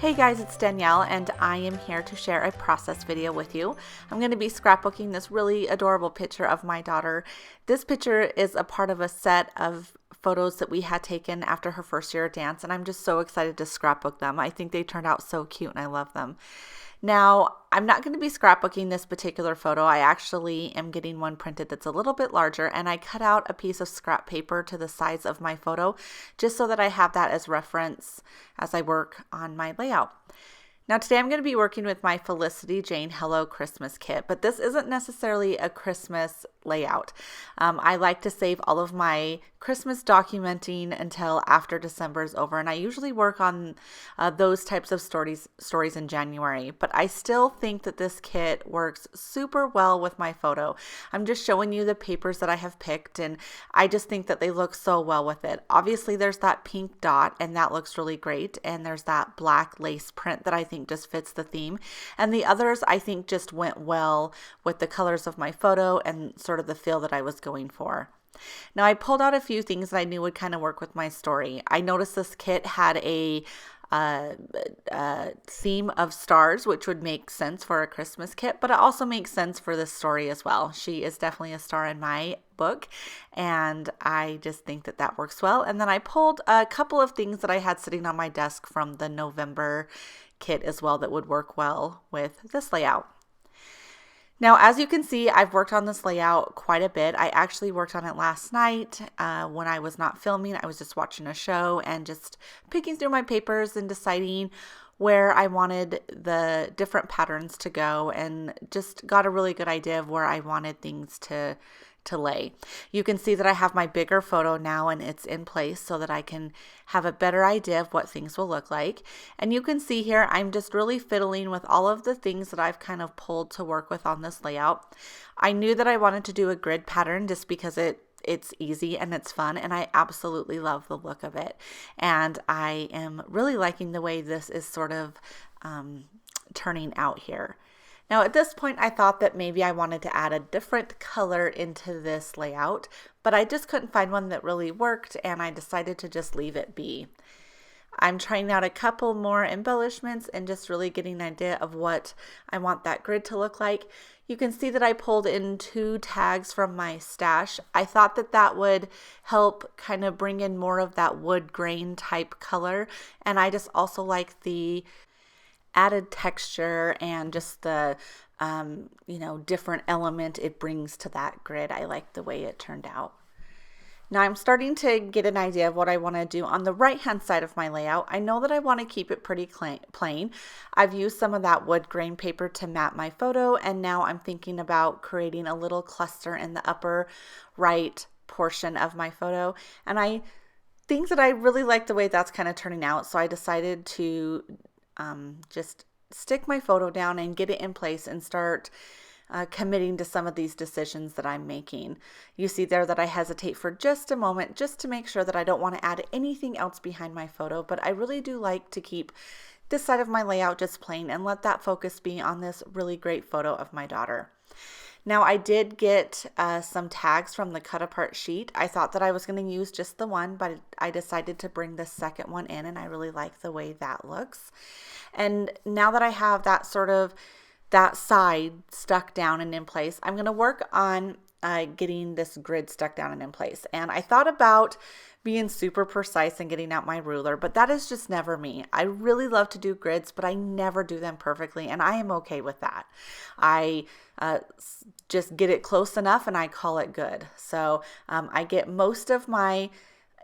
Hey guys, it's Danielle and I am here to share a process video with you. I'm going to be scrapbooking this really adorable picture of my daughter. This picture is a part of a set of photos that we had taken after her first year of dance, and I'm just so excited to scrapbook them. I think they turned out so cute and I love them. Now, I'm not going to be scrapbooking this particular photo. I actually am getting one printed that's a little bit larger, and I cut out a piece of scrap paper to the size of my photo just so that I have that as reference as I work on my layout. Now today I'm going to be working with my Felicity Jane Hello Christmas kit, but this isn't necessarily a Christmas layout. I like to save all of my Christmas documenting until after December is over, and I usually work on those types of stories in January, but I still think that this kit works super well with my photo. I'm just showing you the papers that I have picked, and I just think that they look so well with it. Obviously there's that pink dot, and that looks really great, and there's that black lace print that I think just fits the theme, and the others I think just went well with the colors of my photo and sort of the feel that I was going for. Now I pulled out a few things that I knew would kind of work with my story. I noticed this kit had a theme of stars, which would make sense for a Christmas kit, but it also makes sense for this story as well. She is definitely a star in my book, and I just think that that works well. And then I pulled a couple of things that I had sitting on my desk from the November kit as well that would work well with this layout. Now, as you can see, I've worked on this layout quite a bit. I actually worked on it last night when I was not filming. I was just watching a show and just picking through my papers and deciding where I wanted the different patterns to go, and just got a really good idea of where I wanted things to lay. You can see that I have my bigger photo now and it's in place so that I can have a better idea of what things will look like. And you can see here I'm just really fiddling with all of the things that I've kind of pulled to work with on this layout. I knew that I wanted to do a grid pattern just because it's easy and it's fun, and I absolutely love the look of it. And I am really liking the way this is sort of turning out here. Now at this point I thought that maybe I wanted to add a different color into this layout, but I just couldn't find one that really worked, and I decided to just leave it be. I'm trying out a couple more embellishments and just really getting an idea of what I want that grid to look like. You can see that I pulled in 2 tags from my stash. I thought that that would help kind of bring in more of that wood grain type color, and I just also like the added texture and just the different element it brings to that grid. I like the way it turned out. Now I'm starting to get an idea of what I want to do on the right hand side of my layout. I know that I want to keep it pretty plain. I've used some of that wood grain paper to map my photo, and now I'm thinking about creating a little cluster in the upper right portion of my photo, and I think that I really like the way that's kind of turning out, so I decided to just stick my photo down and get it in place and start committing to some of these decisions that I'm making. You see there that I hesitate for just a moment just to make sure that I don't want to add anything else behind my photo, but I really do like to keep this side of my layout just plain and let that focus be on this really great photo of my daughter. Now I did get some tags from the cut apart sheet. I thought that I was going to use just the one, but I decided to bring the second one in, and I really like the way that looks. And now that I have that sort of that side stuck down and in place, I'm going to work on getting this grid stuck down and in place. And I thought about being super precise and getting out my ruler, but that is just never me. I really love to do grids, but I never do them perfectly, and I am okay with that. I just get it close enough and I call it good. So I get most of my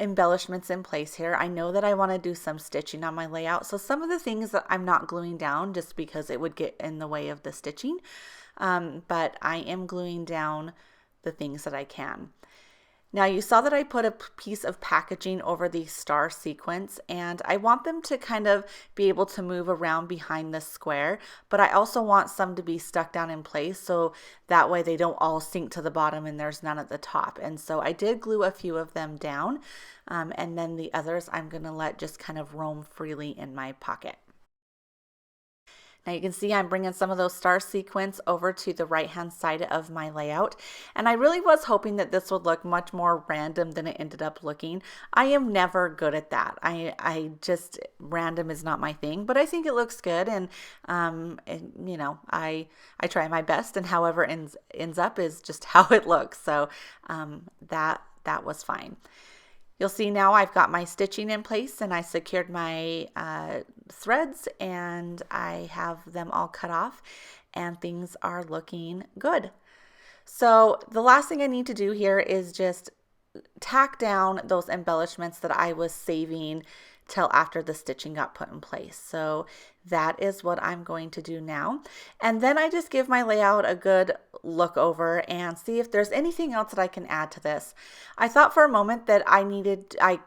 embellishments in place here. I know that I want to do some stitching on my layout, so some of the things that I'm not gluing down just because it would get in the way of the stitching, but I am gluing down the things that I can. Now you saw that I put a piece of packaging over the star sequence, and I want them to kind of be able to move around behind the square, but I also want some to be stuck down in place so that way they don't all sink to the bottom and there's none at the top. And so I did glue a few of them down, and then the others I'm going to let just kind of roam freely in my pocket. Now you can see I'm bringing some of those star sequins over to the right hand side of my layout. And I really was hoping that this would look much more random than it ended up looking. I am never good at that. I just, random is not my thing, but I think it looks good. And you know, I try my best, and however ends up is just how it looks. So that was fine. You'll see now I've got my stitching in place, and I secured my threads, and I have them all cut off, and things are looking good. So the last thing I need to do here is just tack down those embellishments that I was saving till after the stitching got put in place. So that is what I'm going to do now. And then I just give my layout a good look over and see if there's anything else that I can add to this. I thought for a moment that I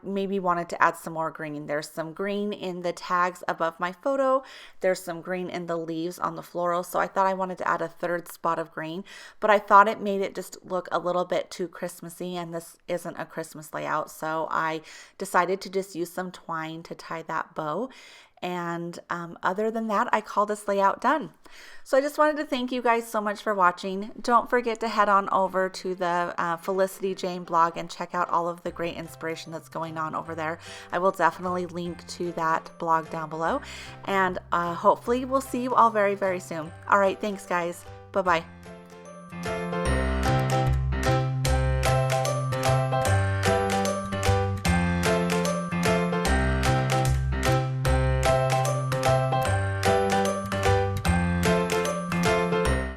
maybe wanted to add some more green. There's some green in the tags above my photo. There's some green in the leaves on the floral. So I thought I wanted to add a third spot of green, but I thought it made it just look a little bit too Christmassy, and this isn't a Christmas layout. So I decided to just use some twine to tie that bow. And other than that, I call this layout done. So I just wanted to thank you guys so much for watching. Don't forget to head on over to the Felicity Jane blog and check out all of the great inspiration that's going on over there. I will definitely link to that blog down below. And hopefully we'll see you all very, very soon. All right, thanks guys. Bye-bye.